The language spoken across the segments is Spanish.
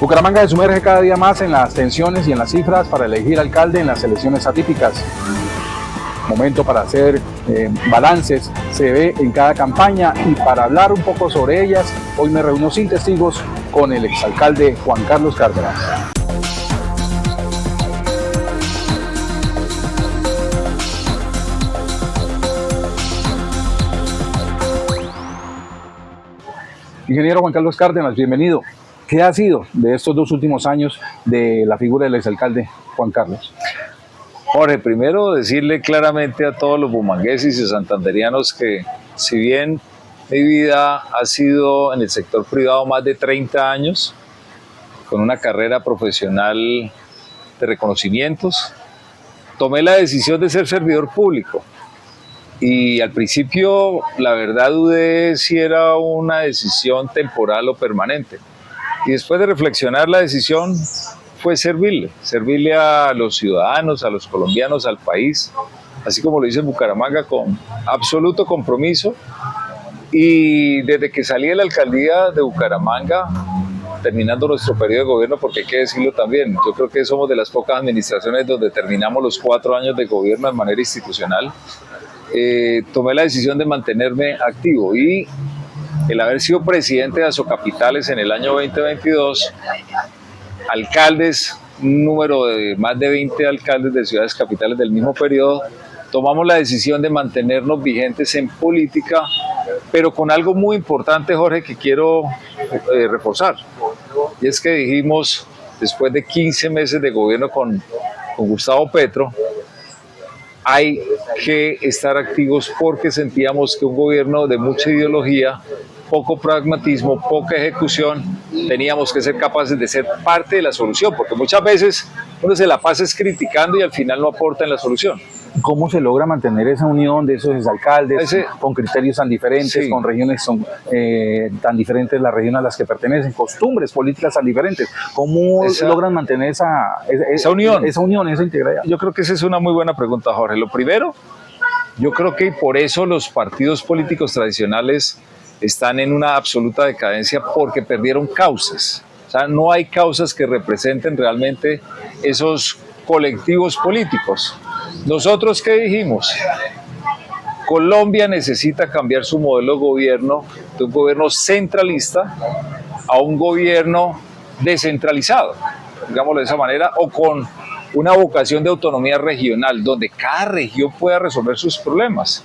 Bucaramanga se sumerge cada día más en las tensiones y en las cifras para elegir alcalde en las elecciones atípicas. Momento para hacer balances, se ve en cada campaña, y para hablar un poco sobre ellas, hoy me reúno sin testigos con el exalcalde Juan Carlos Cárdenas. Ingeniero Juan Carlos Cárdenas, bienvenido. ¿Qué ha sido de estos 2 últimos años de la figura del exalcalde Juan Carlos? Jorge, primero decirle claramente a todos los bumangueses y santanderianos que si bien mi vida ha sido en el sector privado más de 30 años, con una carrera profesional de reconocimientos, tomé la decisión de ser servidor público. Y al principio, la verdad, dudé si era una decisión temporal o permanente. Y después de reflexionar, la decisión fue servirle a los ciudadanos, a los colombianos, al país, así como lo hice en Bucaramanga, con absoluto compromiso. Y desde que salí de la alcaldía de Bucaramanga, terminando nuestro periodo de gobierno, porque hay que decirlo también, yo creo que somos de las pocas administraciones donde terminamos los 4 años de gobierno de manera institucional, tomé la decisión de mantenerme activo, y el haber sido presidente de Asocapitales en el año 2022, alcaldes, número de más de 20 alcaldes de ciudades capitales del mismo periodo, tomamos la decisión de mantenernos vigentes en política, pero con algo muy importante, Jorge, que quiero reforzar, y es que dijimos, después de 15 meses de gobierno con Gustavo Petro, hay que estar activos porque sentíamos que un gobierno de mucha ideología, poco pragmatismo, poca ejecución, teníamos que ser capaces de ser parte de la solución, porque muchas veces uno se la pasa criticando y al final no aporta en la solución. ¿Cómo se logra mantener esa unión de esos exalcaldes con criterios tan diferentes, sí, con regiones tan diferentes, las regiones a las que pertenecen, costumbres políticas tan diferentes? ¿Cómo logran mantener esa unión, esa integralidad? Yo creo que esa es una muy buena pregunta, Jorge. Lo primero, yo creo que por eso los partidos políticos tradicionales están en una absoluta decadencia, porque perdieron causas. O sea, no hay causas que representen realmente esos colectivos políticos. Nosotros, ¿qué dijimos? Colombia necesita cambiar su modelo de gobierno, de un gobierno centralista a un gobierno descentralizado, digámoslo de esa manera, o con una vocación de autonomía regional, donde cada región pueda resolver sus problemas.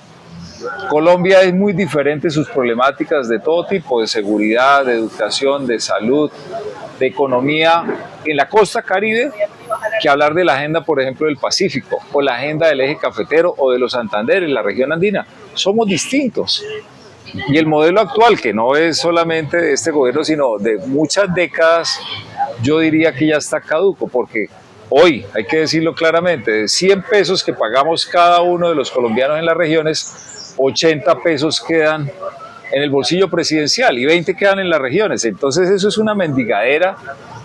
Colombia es muy diferente, sus problemáticas de todo tipo, de seguridad, de educación, de salud, de economía, en la costa Caribe, que hablar de la agenda, por ejemplo, del Pacífico, o la agenda del eje cafetero, o de los Santander, en la región andina. Somos distintos. Y el modelo actual, que no es solamente de este gobierno, sino de muchas décadas, yo diría que ya está caduco, porque hoy, hay que decirlo claramente, de 100 pesos que pagamos cada uno de los colombianos en las regiones, 80 pesos quedan en el bolsillo presidencial y 20 quedan en las regiones. Entonces eso es una mendigadera,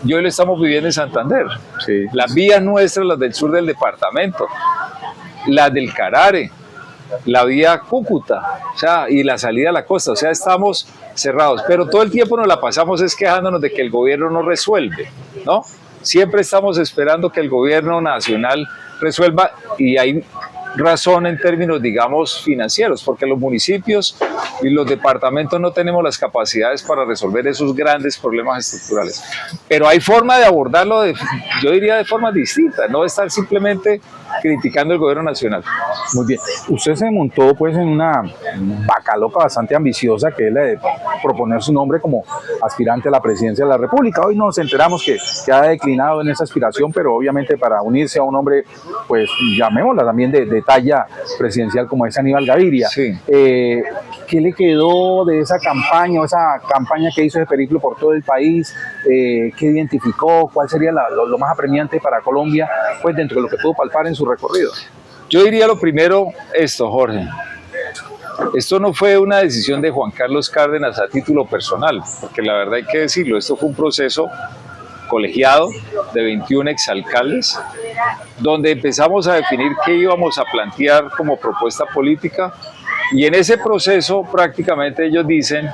y hoy lo estamos viviendo en Santander. Sí. Las vías nuestras, las del sur del departamento, las del Carare, la vía Cúcuta, o sea, y la salida a la costa, o sea, estamos cerrados, pero todo el tiempo nos la pasamos quejándonos de que el gobierno no resuelve, ¿no? Siempre estamos esperando que el gobierno nacional resuelva, y hay razón en términos, digamos, financieros, porque los municipios y los departamentos no tenemos las capacidades para resolver esos grandes problemas estructurales. Pero hay forma de abordarlo, yo diría, de forma distinta, no estar simplemente criticando el gobierno nacional. Muy bien. Usted se montó pues en una vaca loca bastante ambiciosa, que es la de proponer su nombre como aspirante a la presidencia de la República. Hoy nos enteramos que ha declinado en esa aspiración, pero obviamente para unirse a un hombre, pues llamémosla también de talla presidencial como es Aníbal Gaviria. Sí. ¿Qué le quedó de esa campaña, o esa campaña que hizo de periplo por todo el país? ¿Qué identificó? ¿Cuál sería lo más apremiante para Colombia, pues dentro de lo que pudo palpar en su recorrido? Yo diría lo primero esto, Jorge. Esto no fue una decisión de Juan Carlos Cárdenas a título personal, porque la verdad hay que decirlo, esto fue un proceso colegiado de 21 exalcaldes, donde empezamos a definir qué íbamos a plantear como propuesta política, y en ese proceso prácticamente ellos dicen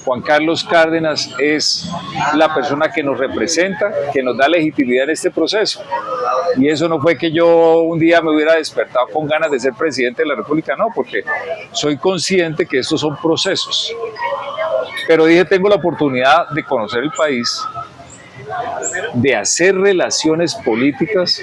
Juan Carlos Cárdenas es la persona que nos representa, que nos da legitimidad en este proceso. Y eso no fue que yo un día me hubiera despertado con ganas de ser presidente de la República, no, porque soy consciente que estos son procesos. Pero dije, tengo la oportunidad de conocer el país, de hacer relaciones políticas,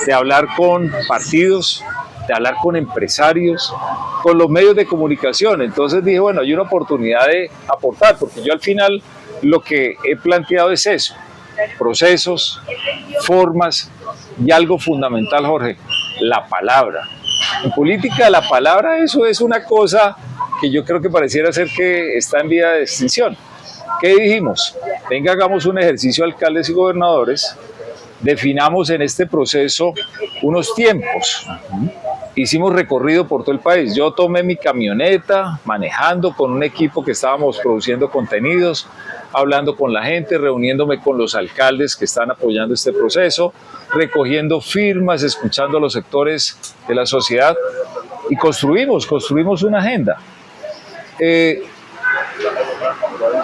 de hablar con partidos, de hablar con empresarios, con los medios de comunicación. Entonces dije, bueno, hay una oportunidad de aportar, porque yo al final lo que he planteado es eso, procesos, formas y algo fundamental, Jorge, la palabra. En política la palabra, eso es una cosa que yo creo que pareciera ser que está en vía de extinción. ¿Qué dijimos? Venga, hagamos un ejercicio, alcaldes y gobernadores, definamos en este proceso unos tiempos. Hicimos recorrido por todo el país. Yo tomé mi camioneta manejando con un equipo que estábamos produciendo contenidos, hablando con la gente, reuniéndome con los alcaldes que están apoyando este proceso, recogiendo firmas, escuchando a los sectores de la sociedad y construimos una agenda.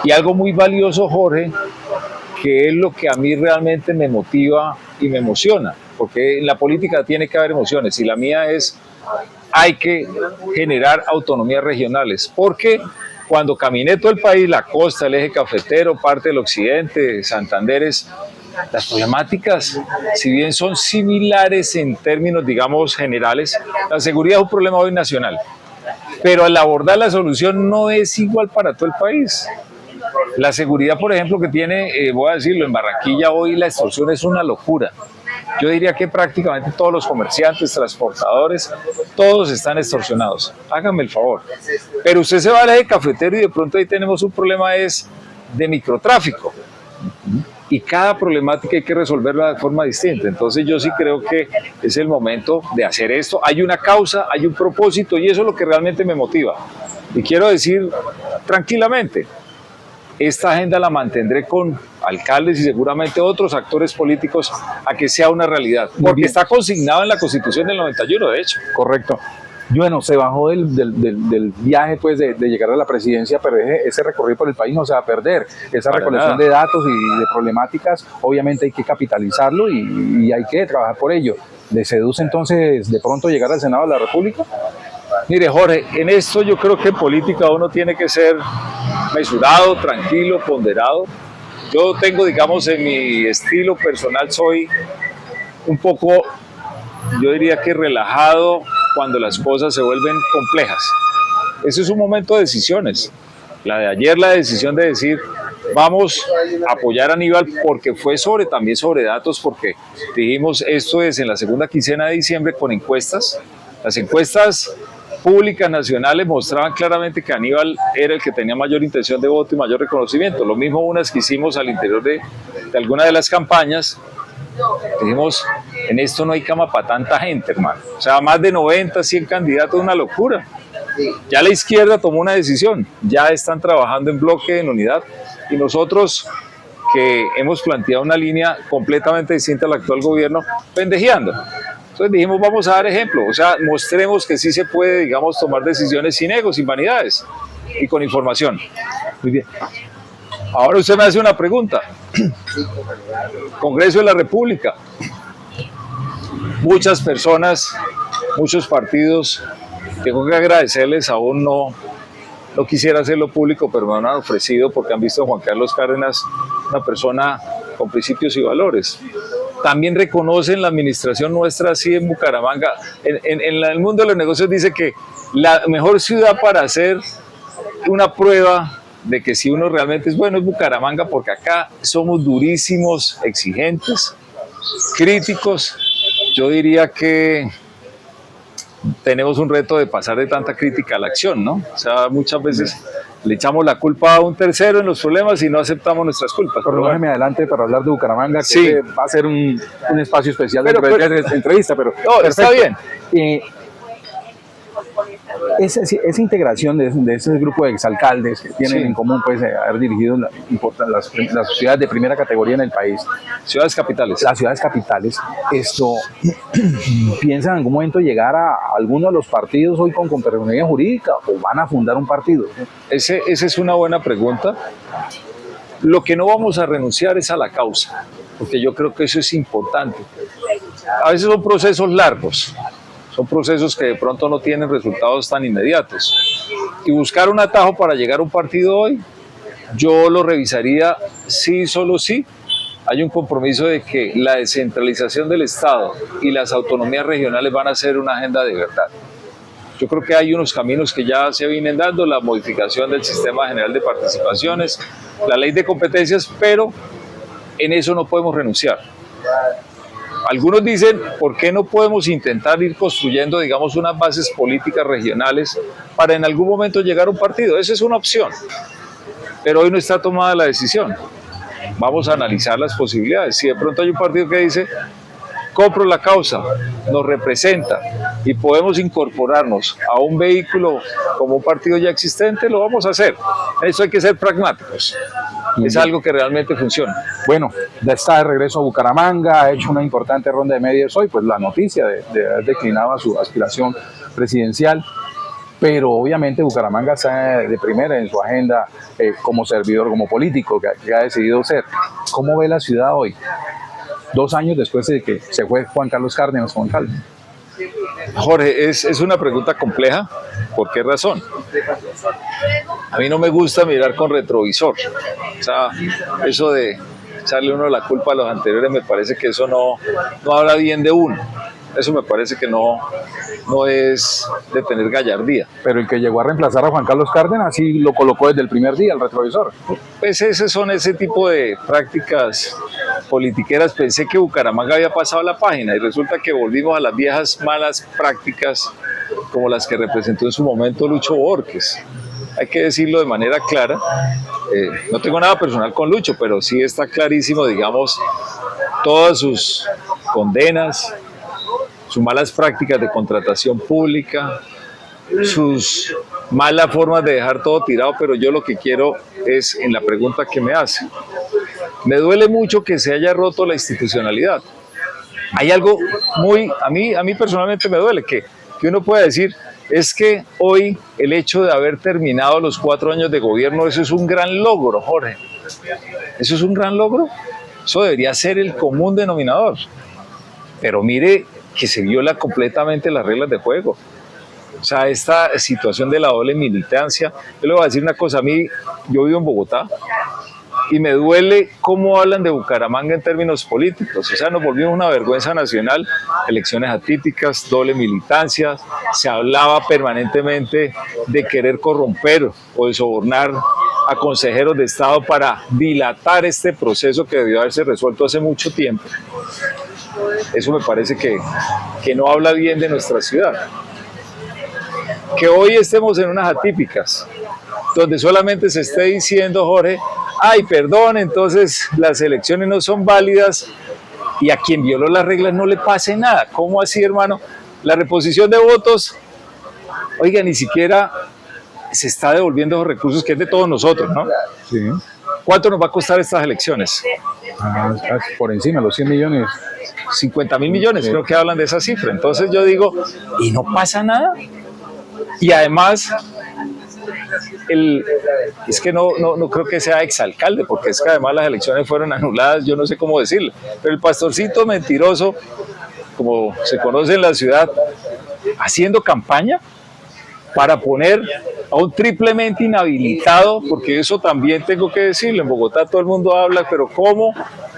Y algo muy valioso, Jorge, que es lo que a mí realmente me motiva y me emociona, porque en la política tiene que haber emociones y la mía es, hay que generar autonomías regionales, porque cuando caminé todo el país, la costa, el eje cafetero, parte del occidente, Santanderes, las problemáticas, si bien son similares en términos, digamos, generales, la seguridad es un problema hoy nacional, pero al abordar la solución no es igual para todo el país. La seguridad, por ejemplo, que tiene, voy a decirlo, en Barranquilla hoy la extorsión es una locura. Yo diría que prácticamente todos los comerciantes, transportadores, todos están extorsionados. Háganme el favor. Pero usted se va al eje cafetero y de pronto ahí tenemos un problema es de microtráfico. Y cada problemática hay que resolverla de forma distinta. Entonces yo sí creo que es el momento de hacer esto. Hay una causa, hay un propósito y eso es lo que realmente me motiva. Y quiero decir tranquilamente, esta agenda la mantendré con alcaldes y seguramente otros actores políticos a que sea una realidad, porque está consignado en la Constitución del 91, de hecho. Correcto. Bueno, se bajó del viaje pues de llegar a la presidencia, pero ese recorrido por el país no se va a perder. Esa recolección de datos y de problemáticas, obviamente hay que capitalizarlo y hay que trabajar por ello. ¿Le seduce entonces de pronto llegar al Senado de la República? Mire, Jorge, en esto yo creo que en política uno tiene que ser mesurado, tranquilo, ponderado. Yo tengo, digamos, en mi estilo personal soy un poco, yo diría que relajado cuando las cosas se vuelven complejas. Ese es un momento de decisiones. La de ayer, la decisión de decir, vamos a apoyar a Aníbal porque fue también sobre datos, porque dijimos esto es en la segunda quincena de diciembre con encuestas. Las encuestas públicas nacionales mostraban claramente que Aníbal era el que tenía mayor intención de voto y mayor reconocimiento. Lo mismo unas que hicimos al interior de alguna de las campañas. Dijimos, en esto no hay cama para tanta gente, hermano. O sea, más de 90, 100 candidatos es una locura. Ya la izquierda tomó una decisión, ya están trabajando en bloque, en unidad, y nosotros que hemos planteado una línea completamente distinta al actual gobierno, pendejeando. Entonces dijimos, vamos a dar ejemplo, o sea, mostremos que sí se puede, digamos, tomar decisiones sin egos, sin vanidades y con información. Muy bien. Ahora usted me hace una pregunta. Congreso de la República. Muchas personas, muchos partidos, tengo que agradecerles, aún no quisiera hacerlo público, pero me han ofrecido porque han visto a Juan Carlos Cárdenas una persona con principios y valores. También reconocen la administración nuestra así en Bucaramanga. En el mundo de los negocios dice que la mejor ciudad para hacer una prueba de que si uno realmente es bueno es Bucaramanga, porque acá somos durísimos, exigentes, críticos. Yo diría que tenemos un reto de pasar de tanta crítica a la acción, ¿no? O sea, muchas veces le echamos la culpa a un tercero en los problemas y no aceptamos nuestras culpas. Pero déjeme adelante para hablar de Bucaramanga, que sí, va a ser un espacio especial de entrevista, pero no, está bien. esa integración de ese grupo de exalcaldes que tienen Sí. en común pues haber dirigido las ciudades de primera categoría en el país, Ciudades capitales. las ciudades capitales, esto piensan en algún momento llegar a alguno de los partidos hoy con personería jurídica o van a fundar un partido. Esa es una buena pregunta. Lo que no vamos a renunciar es a la causa, porque yo creo que eso es importante. A veces son procesos largos, son procesos que de pronto no tienen resultados tan inmediatos. Y buscar un atajo para llegar a un partido hoy, yo lo revisaría sí, solo sí. Hay un compromiso de que la descentralización del Estado y las autonomías regionales van a ser una agenda de verdad. Yo creo que hay unos caminos que ya se vienen dando, la modificación del Sistema General de Participaciones, la ley de competencias, pero en eso no podemos renunciar. Algunos dicen, ¿por qué no podemos intentar ir construyendo, digamos, unas bases políticas regionales para en algún momento llegar a un partido? Esa es una opción, pero hoy no está tomada la decisión. Vamos a analizar las posibilidades. Si de pronto hay un partido que dice, compro la causa, nos representa y podemos incorporarnos a un vehículo como un partido ya existente, lo vamos a hacer. En eso hay que ser pragmáticos. Es algo que realmente funciona. Bueno, ya está de regreso a Bucaramanga, ha hecho una importante ronda de medios hoy, pues la noticia de haber declinado su aspiración presidencial, pero obviamente Bucaramanga está de primera en su agenda como servidor, como político que ha decidido ser. ¿Cómo ve la ciudad hoy? 2 años después de que se fue Juan Carlos Cárdenas como alcalde. Jorge, es una pregunta compleja. ¿Por qué razón? A mí no me gusta mirar con retrovisor. O sea, eso de echarle uno la culpa a los anteriores, me parece que eso no habla bien de uno. Eso me parece que no es de tener gallardía. Pero el que llegó a reemplazar a Juan Carlos Cárdenas sí lo colocó desde el primer día, el retrovisor. Pues ese tipo de prácticas politiqueras. Pensé que Bucaramanga había pasado la página y resulta que volvimos a las viejas malas prácticas como las que representó en su momento Lucho Borges. Hay que decirlo de manera clara. No tengo nada personal con Lucho, pero sí está clarísimo, digamos, todas sus condenas, sus malas prácticas de contratación pública, sus malas formas de dejar todo tirado, pero yo lo que quiero es, en la pregunta que me hace, me duele mucho que se haya roto la institucionalidad. Hay algo a mí personalmente me duele, que uno pueda decir, es que hoy el hecho de haber terminado los 4 años de gobierno, eso es un gran logro, Jorge. Eso es un gran logro. Eso debería ser el común denominador. Pero mire que se viola completamente las reglas de juego. O sea, esta situación de la doble militancia. Yo le voy a decir una cosa, yo vivo en Bogotá y me duele cómo hablan de Bucaramanga en términos políticos. O sea, nos volvimos una vergüenza nacional, elecciones atípicas, doble militancia, se hablaba permanentemente de querer corromper o de sobornar a consejeros de Estado para dilatar este proceso que debió haberse resuelto hace mucho tiempo. Eso me parece que no habla bien de nuestra ciudad. Que hoy estemos en unas atípicas, donde solamente se esté diciendo, Jorge, ay, perdón, entonces las elecciones no son válidas y a quien violó las reglas no le pase nada. ¿Cómo así, hermano? La reposición de votos, oiga, ni siquiera se está devolviendo esos recursos que es de todos nosotros, ¿no? Sí. ¿Cuánto nos va a costar estas elecciones? Por encima, los 100 millones. 50.000 millones, creo que hablan de esa cifra. Entonces yo digo, ¿y no pasa nada? Y además, es que no creo que sea exalcalde, porque es que además las elecciones fueron anuladas, yo no sé cómo decirlo, pero el pastorcito mentiroso, como se conoce en la ciudad, haciendo campaña para poner a un triplemente inhabilitado, porque eso también tengo que decirlo, en Bogotá todo el mundo habla, pero ¿cómo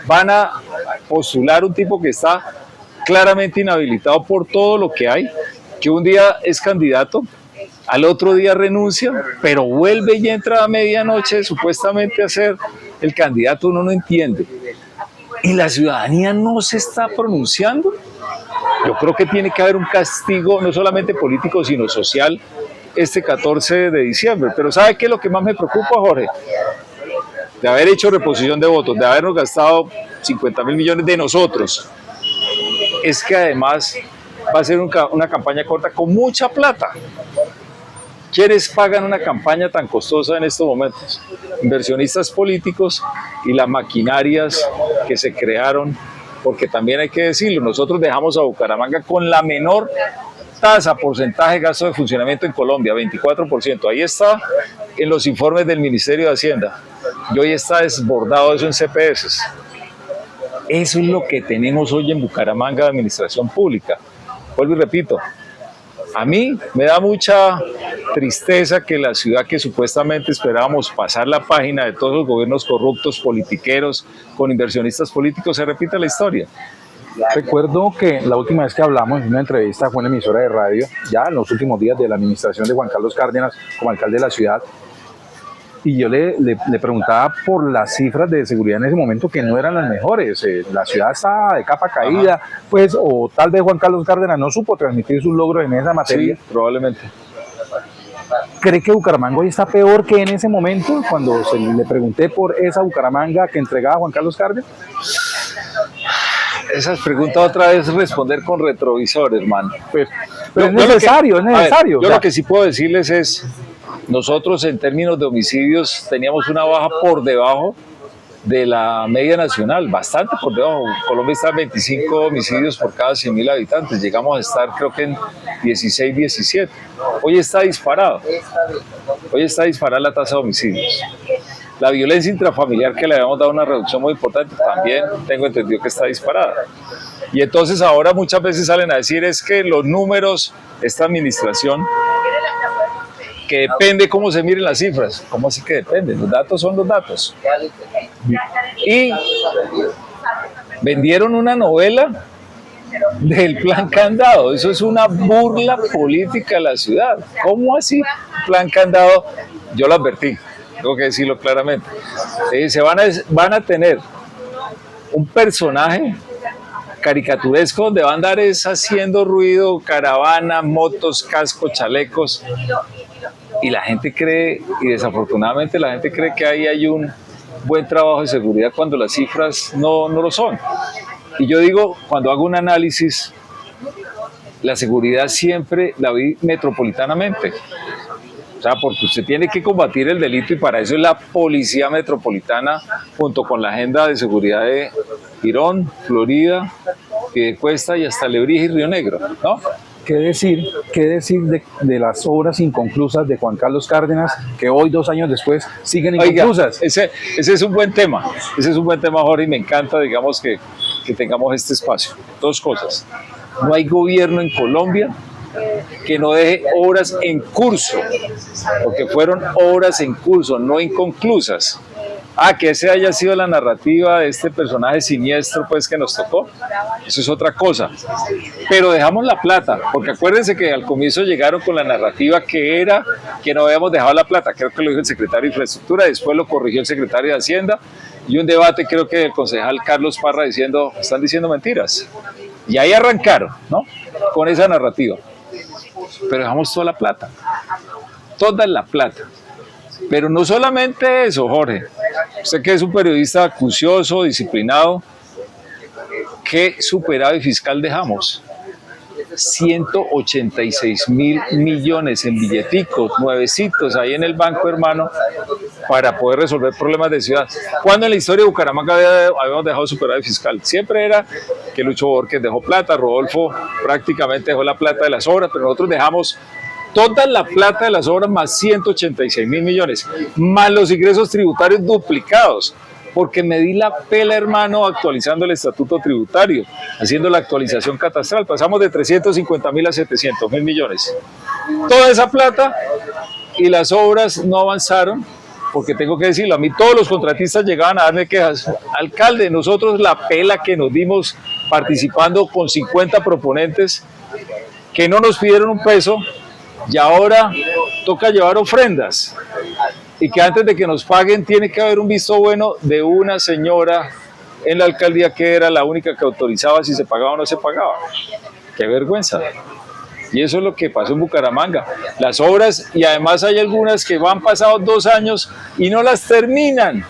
van a postular un tipo que está claramente inhabilitado por todo lo que hay, que un día es candidato, al otro día renuncia, pero vuelve y entra a medianoche supuestamente a ser el candidato? Uno no entiende. ¿Y la ciudadanía no se está pronunciando? Yo creo que tiene que haber un castigo, no solamente político, sino social, este 14 de diciembre. Pero ¿sabe qué es lo que más me preocupa, Jorge? De haber hecho reposición de votos, de habernos gastado 50.000 millones de nosotros, es que además va a ser una campaña corta con mucha plata. ¿Quiénes pagan una campaña tan costosa en estos momentos? Inversionistas políticos y las maquinarias que se crearon, porque también hay que decirlo, nosotros dejamos a Bucaramanga con la menor tasa, porcentaje de gasto de funcionamiento en Colombia, 24%. Ahí está en los informes del Ministerio de Hacienda. Y hoy está desbordado eso en CPS. Eso es lo que tenemos hoy en Bucaramanga de administración pública. Vuelvo y repito, a mí me da mucha tristeza que la ciudad que supuestamente esperábamos pasar la página de todos los gobiernos corruptos, politiqueros, con inversionistas políticos, se repita la historia. Recuerdo que la última vez que hablamos en una entrevista fue en una emisora de radio, ya en los últimos días de la administración de Juan Carlos Cárdenas como alcalde de la ciudad, y yo le preguntaba por las cifras de seguridad en ese momento que no eran las mejores. La ciudad estaba de capa caída, ajá, pues, o tal vez Juan Carlos Cárdenas no supo transmitir sus logros en esa materia. Sí, probablemente. ¿Cree que Bucaramanga hoy está peor que en ese momento, cuando le pregunté por esa Bucaramanga que entregaba Juan Carlos Cárdenas? Esas preguntas otra vez responder con retrovisor, hermano. Pues, pero es necesario, es necesario. Yo lo que sí puedo decirles es, nosotros en términos de homicidios teníamos una baja por debajo de la media nacional, bastante por debajo. Colombia está en 25 homicidios por cada 100.000 habitantes, llegamos a estar creo que en 16, 17. Hoy está disparado, la tasa de homicidios. La violencia intrafamiliar, que le habíamos dado una reducción muy importante, también tengo entendido que está disparada. Y entonces ahora muchas veces salen a decir es que los números, esta administración, que depende cómo se miren las cifras. ¿Cómo así que depende? Los datos son los datos. Y vendieron una novela del plan Candado. Eso es una burla política a la ciudad. ¿Cómo así? Plan Candado, yo lo advertí, tengo que decirlo claramente. Van a tener un personaje caricaturesco donde van a andar haciendo ruido, caravanas, motos, cascos, chalecos. Y la gente cree, y desafortunadamente la gente cree que ahí hay un buen trabajo de seguridad cuando las cifras no lo son. Y yo digo, cuando hago un análisis, la seguridad siempre la vi metropolitanamente. O sea, porque usted tiene que combatir el delito y para eso es la Policía Metropolitana junto con la agenda de seguridad de Girón, Florida, Piedecuesta y hasta Lebrija y Río Negro, ¿no? ¿Qué decir de las obras inconclusas de Juan Carlos Cárdenas, que hoy, 2 años después, siguen inconclusas? Oiga, ese es un buen tema, Jorge, y me encanta, digamos, que tengamos este espacio. 2 cosas. No hay gobierno en Colombia que no deje obras en curso, porque fueron obras en curso, no inconclusas. Que esa haya sido la narrativa de este personaje siniestro pues que nos tocó, eso es otra cosa. Pero dejamos la plata, porque acuérdense que al comienzo llegaron con la narrativa que era que no habíamos dejado la plata, creo que lo dijo el secretario de Infraestructura, después lo corrigió el secretario de Hacienda, y un debate creo que el concejal Carlos Parra diciendo, están diciendo mentiras. Y ahí arrancaron, ¿no? Con esa narrativa. Pero dejamos toda la plata. Pero no solamente eso, Jorge. Usted que es un periodista acucioso, disciplinado, ¿qué superávit fiscal dejamos? 186.000 millones en billeticos, nuevecitos ahí en el banco, hermano, para poder resolver problemas de ciudad. ¿Cuándo en la historia de Bucaramanga habíamos dejado superávit fiscal? Siempre era que Lucho Borges dejó plata, Rodolfo prácticamente dejó la plata de las obras, pero nosotros dejamos toda la plata de las obras más 186.000 millones, más los ingresos tributarios duplicados, porque me di la pela, hermano, actualizando el estatuto tributario, haciendo la actualización catastral, pasamos de 350.000 a 700.000 millones. Toda esa plata y las obras no avanzaron, porque tengo que decirlo, a mí todos los contratistas llegaban a darme quejas. Alcalde, nosotros la pela que nos dimos participando con 50 proponentes que no nos pidieron un peso, y ahora toca llevar ofrendas y que antes de que nos paguen tiene que haber un visto bueno de una señora en la alcaldía que era la única que autorizaba si se pagaba o no se pagaba. ¡Qué vergüenza! Y eso es lo que pasó en Bucaramanga. Las obras, y además hay algunas que van pasados 2 años y no las terminan.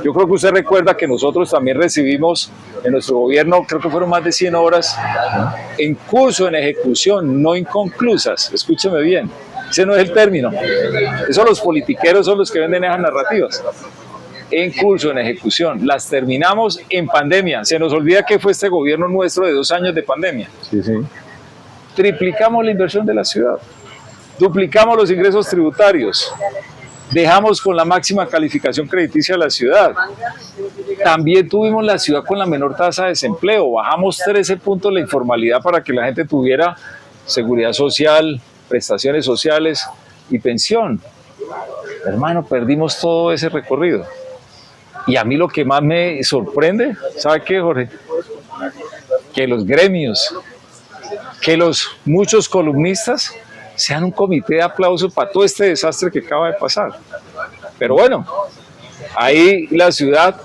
Yo creo que usted recuerda que nosotros también recibimos en nuestro gobierno, creo que fueron más de 100 obras en curso, en ejecución, no inconclusas. Escúcheme bien, Ese no es el término. Eso los politiqueros son los que venden esas narrativas. En curso, en ejecución. Las terminamos en pandemia. Se nos olvida que fue este gobierno nuestro de 2 años de pandemia. Sí, sí. Triplicamos la inversión de la ciudad. Duplicamos los ingresos tributarios. Dejamos con la máxima calificación crediticia a la ciudad. También tuvimos la ciudad con la menor tasa de desempleo. Bajamos 13 puntos la informalidad para que la gente tuviera seguridad social, prestaciones sociales y pensión. Hermano, perdimos todo ese recorrido. Y a mí lo que más me sorprende, ¿sabe qué, Jorge? Que los gremios, que los muchos columnistas sean un comité de aplauso para todo este desastre que acaba de pasar. Pero bueno, ahí la ciudad,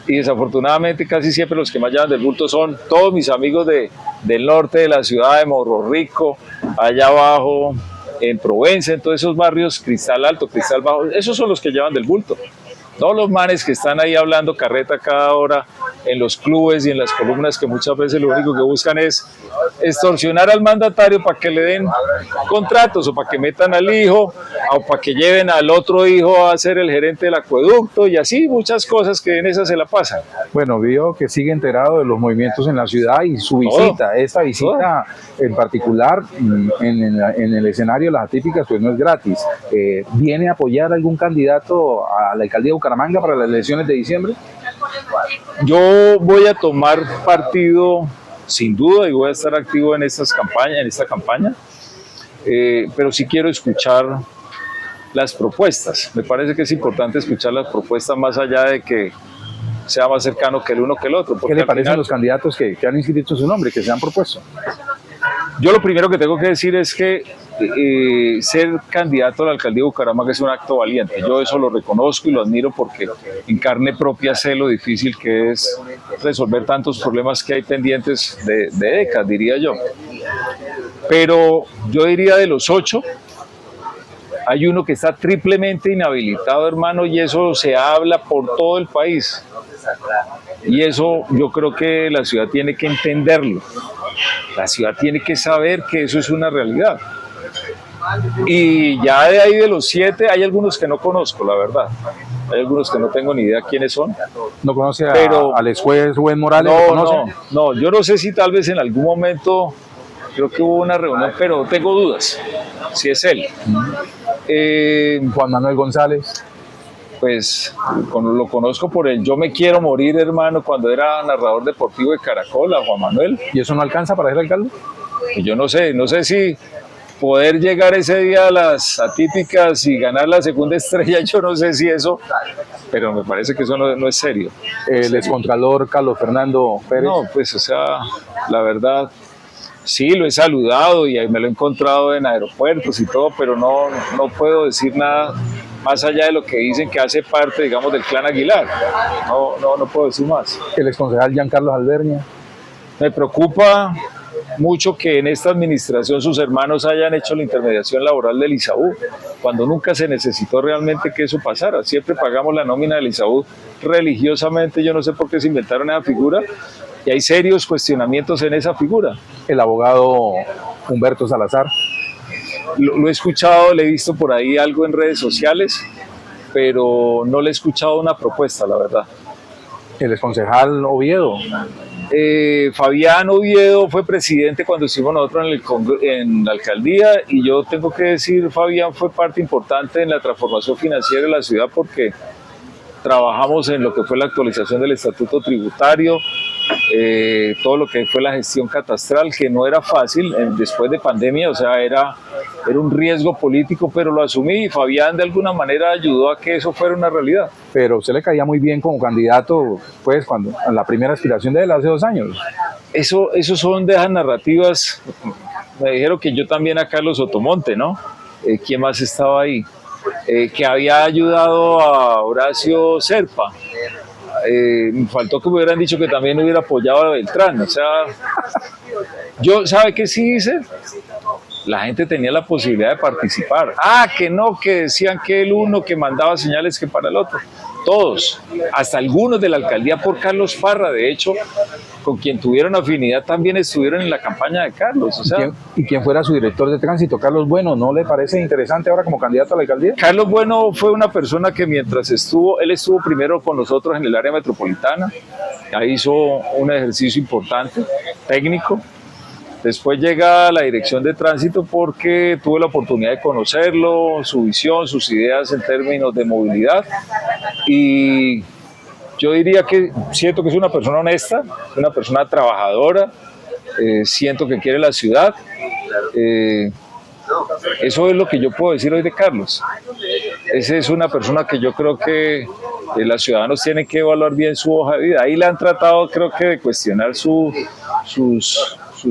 y desafortunadamente casi siempre los que más llevan del bulto son todos mis amigos del norte de la ciudad, de Morro Rico, allá abajo en Provenza, en todos esos barrios, Cristal Alto, Cristal Bajo, esos son los que llevan del bulto. No los manes que están ahí hablando carreta cada hora en los clubes y en las columnas, que muchas veces lo único que buscan es extorsionar al mandatario para que le den contratos o para que metan al hijo o para que lleven al otro hijo a ser el gerente del acueducto y así muchas cosas que en esas se la pasan. Bueno, vio que sigue enterado de los movimientos en la ciudad y su visita, esta visita en particular en el escenario de las atípicas, pues no es gratis. ¿Viene a apoyar a algún candidato a la alcaldía de Bucaramanga para las elecciones de diciembre? Yo voy a tomar partido sin duda y voy a estar activo en esta campaña, pero sí quiero escuchar las propuestas. Me parece que es importante escuchar las propuestas más allá de que sea más cercano que el uno que el otro. ¿Qué le parecen los candidatos que han inscrito su nombre, que se han propuesto? Yo lo primero que tengo que decir es que ser candidato a la alcaldía de Bucaramanga es un acto valiente. Yo eso lo reconozco y lo admiro porque en carne propia sé lo difícil que es resolver tantos problemas que hay pendientes de décadas, diría yo. Pero yo diría de los 8, hay uno que está triplemente inhabilitado, hermano, y eso se habla por todo el país. Y eso yo creo que la ciudad tiene que entenderlo. La ciudad tiene que saber que eso es una realidad. Y ya de ahí de los 7 hay algunos que no conozco, la verdad. Hay algunos que no tengo ni idea quiénes son. ¿No conoce al ex juez Rubén Morales? No, yo no sé si tal vez en algún momento, creo que hubo una reunión, pero tengo dudas si es él. Juan Manuel González. Pues lo conozco por el Yo me quiero morir, hermano, cuando era narrador deportivo de Caracol, a Juan Manuel. ¿Y eso no alcanza para ser alcalde? Y yo no sé si poder llegar ese día a las atípicas y ganar la segunda estrella, yo no sé si eso, pero me parece que eso no es serio. El excontralor Carlos Fernando Pérez. No, pues o sea, la verdad, sí, lo he saludado y me lo he encontrado en aeropuertos y todo, pero no puedo decir nada más allá de lo que dicen que hace parte, digamos, del clan Aguilar. No puedo decir más. El exconcejal Giancarlos Albernia. Me preocupa mucho que en esta administración sus hermanos hayan hecho la intermediación laboral del ISAU, cuando nunca se necesitó realmente que eso pasara. Siempre pagamos la nómina del ISAU religiosamente, yo no sé por qué se inventaron esa figura, y hay serios cuestionamientos en esa figura. El abogado Humberto Salazar. Lo he escuchado, le he visto por ahí algo en redes sociales, pero no le he escuchado una propuesta, la verdad. El exconcejal Oviedo. Fabián Oviedo fue presidente cuando estuvimos nosotros en la alcaldía, y yo tengo que decir, Fabián fue parte importante en la transformación financiera de la ciudad porque trabajamos en lo que fue la actualización del estatuto tributario, todo lo que fue la gestión catastral, que no era fácil después de pandemia, o sea, era un riesgo político, pero lo asumí y Fabián de alguna manera ayudó a que eso fuera una realidad. Pero usted le caía muy bien como candidato, pues, cuando en la primera aspiración de él hace 2 años. Eso son de esas narrativas. Me dijeron que yo también a Carlos Sotomonte, ¿no? ¿Quién más estaba ahí? Que había ayudado a Horacio Serpa. Me faltó que me hubieran dicho que también hubiera apoyado a Beltrán. O sea, yo, ¿sabe qué sí hice? La gente tenía la posibilidad de participar. Que no, que decían que el uno que mandaba señales que para el otro. todos, hasta algunos de la alcaldía por Carlos Parra, de hecho, con quien tuvieron afinidad también estuvieron en la campaña de Carlos. O sea, ¿Y quién fuera su director de tránsito? Carlos Bueno, ¿no le parece interesante ahora como candidato a la alcaldía? Carlos Bueno fue una persona que mientras él estuvo primero con nosotros en el área metropolitana, ahí hizo un ejercicio importante, técnico. Después llega a la dirección de tránsito porque tuve la oportunidad de conocerlo, su visión, sus ideas en términos de movilidad, y yo diría que siento que es una persona honesta, una persona trabajadora, siento que quiere la ciudad. Eso es lo que yo puedo decir hoy de Carlos. Esa es una persona que yo creo que los ciudadanos tienen que evaluar bien su hoja de vida. Ahí le han tratado, creo que, de cuestionar sus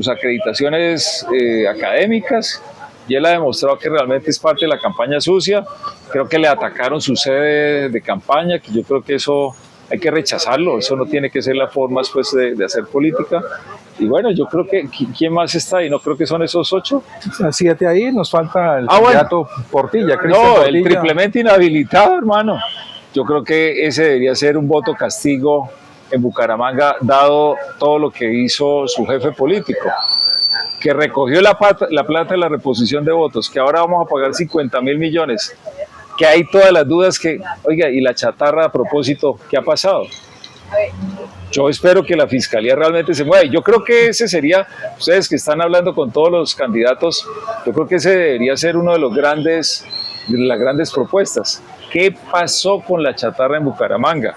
acreditaciones académicas, y él ha demostrado que realmente es parte de la campaña sucia. Creo que le atacaron su sede de campaña, que yo creo que eso hay que rechazarlo, eso no tiene que ser la forma después de hacer política. Y bueno, yo creo que ¿quién más está ahí? No creo que son esos 8. 7 ahí, nos falta el candidato Portilla. No, Portilla. el triplemente inhabilitado, hermano. Yo creo que ese debería ser un voto castigo en Bucaramanga, dado todo lo que hizo su jefe político, que recogió la plata de la reposición de votos, que ahora vamos a pagar 50.000 millones, que hay todas las dudas que, oiga, y la chatarra a propósito, ¿qué ha pasado? Yo espero que la fiscalía realmente se mueva. Yo creo que ese sería, ustedes que están hablando con todos los candidatos, yo creo que ese debería ser uno de las grandes propuestas. ¿Qué pasó con la chatarra en Bucaramanga?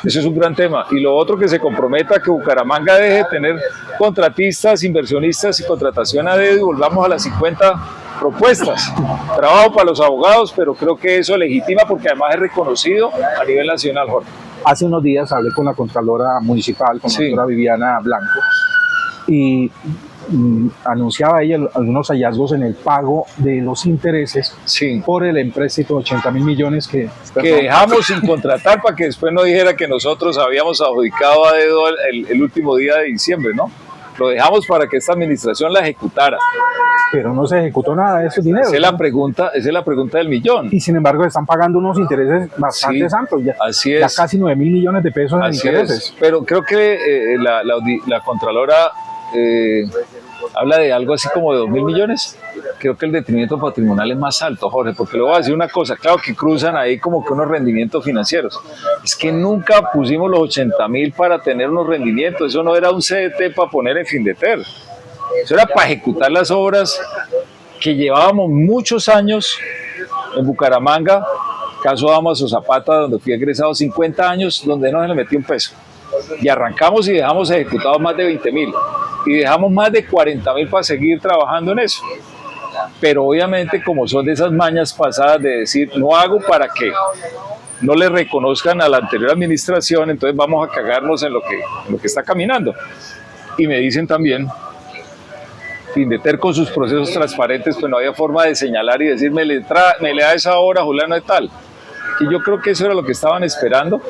Eso es un gran tema. Y lo otro, que se comprometa a que Bucaramanga deje de tener contratistas, inversionistas y contratación a dedo, y volvamos a las 50 propuestas. Trabajo para los abogados, pero creo que eso legitima, porque además es reconocido a nivel nacional, Jorge. Hace unos días hablé con la Contralora Municipal, con la doctora Viviana Blanco, y anunciaba ella algunos hallazgos en el pago de los intereses por el empréstito de 80.000 millones que dejamos sin contratar, para que después no dijera que nosotros habíamos adjudicado a dedo el último día de diciembre, ¿no? Lo dejamos para que esta administración la ejecutara. Pero no se ejecutó nada de esos dineros. Esa es la pregunta del millón. Y sin embargo están pagando unos intereses bastante altos, ya casi 9.000 millones de pesos en intereses. Pero creo que la Contralora habla de algo así como de 2.000 millones. Creo que el detrimento patrimonial es más alto, Jorge, porque le voy a decir una cosa, claro que cruzan ahí como que unos rendimientos financieros. Es que nunca pusimos los 80.000 para tener unos rendimientos, eso no era un CDT para poner en Findeter, eso era para ejecutar las obras que llevábamos muchos años en Bucaramanga, caso Damaso Zapata, donde fui egresado, 50 años, donde no se le metió un peso. Y arrancamos y dejamos ejecutados más de 20.000 y dejamos más de 40.000 para seguir trabajando en eso. Pero obviamente, como son de esas mañas pasadas de decir no hago para que no le reconozcan a la anterior administración, entonces vamos a cagarnos en lo que está caminando. Y me dicen también, Findeter con sus procesos transparentes, pues no había forma de señalar y decir me le da esa obra a Juliano de tal. Y yo creo que eso era lo que estaban esperando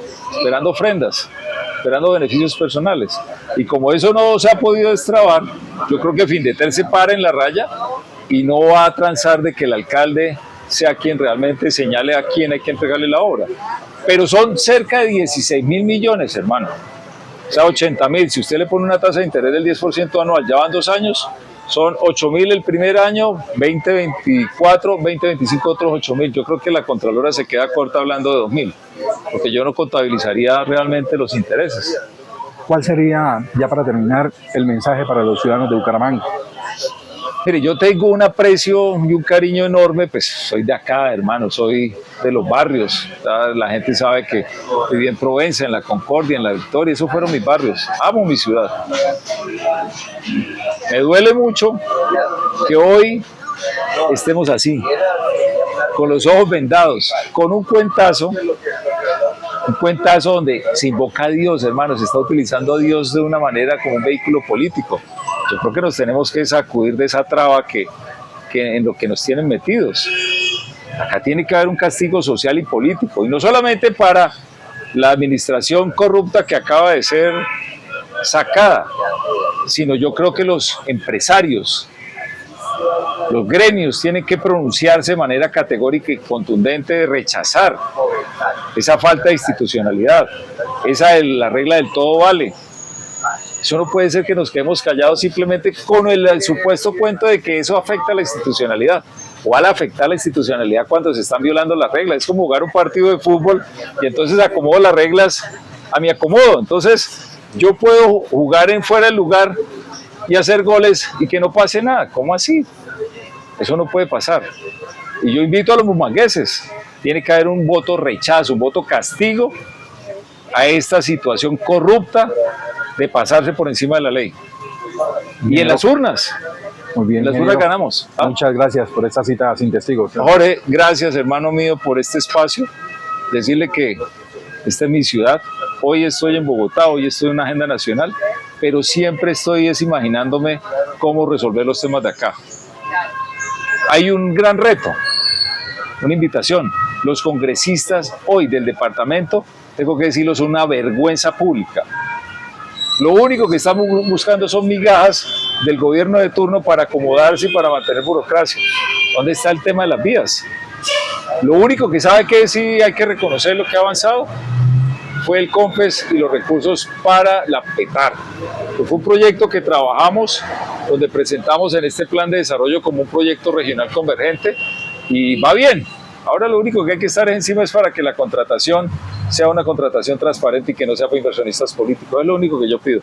ofrendas, esperando beneficios personales. Y como eso no se ha podido destrabar, yo creo que Findeter se para en la raya y no va a transar de que el alcalde sea quien realmente señale a quién hay que entregarle la obra. Pero son cerca de 16.000 millones, hermano. O sea, 80.000. Si usted le pone una tasa de interés del 10% anual, ya van 2 años, son 8.000 el primer año, 2024, 2025 otros 8.000. Yo creo que la Contralora se queda corta hablando de 2.000, porque yo no contabilizaría realmente los intereses. ¿Cuál sería, ya para terminar, el mensaje para los ciudadanos de Bucaramanga? Mire, yo tengo un aprecio y un cariño enorme, pues soy de acá, hermano, soy de los barrios. La gente sabe que viví en Provenza, en la Concordia, en la Victoria, esos fueron mis barrios. Amo mi ciudad. Me duele mucho que hoy estemos así, con los ojos vendados, con un cuentazo donde se invoca a Dios, hermano, se está utilizando a Dios de una manera como un vehículo político. Yo creo que nos tenemos que sacudir de esa traba que en lo que nos tienen metidos. Acá tiene que haber un castigo social y político, y no solamente para la administración corrupta que acaba de ser sacada, sino yo creo que los empresarios Los gremios tienen que pronunciarse de manera categórica y contundente de rechazar esa falta de institucionalidad. Esa es la regla del todo vale. Eso no puede ser que nos quedemos callados simplemente con el supuesto cuento de que eso afecta a la institucionalidad. O al afectar la institucionalidad cuando se están violando las reglas. Es como jugar un partido de fútbol y entonces acomodo las reglas a mi acomodo. Entonces yo puedo jugar en fuera del lugar y hacer goles y que no pase nada. ¿Cómo así? Eso no puede pasar. Y yo invito a los bumangueses, tiene que haber un voto rechazo, un voto castigo a esta situación corrupta de pasarse por encima de la ley. Y en las urnas, Muy bien, en las urnas ganamos. Muchas gracias por esta cita sin testigos. Jorge, gracias hermano mío por este espacio. Decirle que esta es mi ciudad. Hoy estoy en Bogotá, hoy estoy en una agenda nacional, pero siempre estoy imaginándome cómo resolver los temas de acá. Hay un gran reto, una invitación. Los congresistas hoy del departamento, tengo que decirlo, son una vergüenza pública. Lo único que estamos buscando son migajas del gobierno de turno para acomodarse y para mantener burocracia. ¿Dónde está el tema de las vías? Lo único que sabe que sí hay que reconocer lo que ha avanzado fue el COMPES y los recursos para la PETAR. Fue un proyecto que trabajamos, donde presentamos en este plan de desarrollo como un proyecto regional convergente y va bien. Ahora lo único que hay que estar encima es para que la contratación sea una contratación transparente y que no sea para inversionistas políticos. Es lo único que yo pido.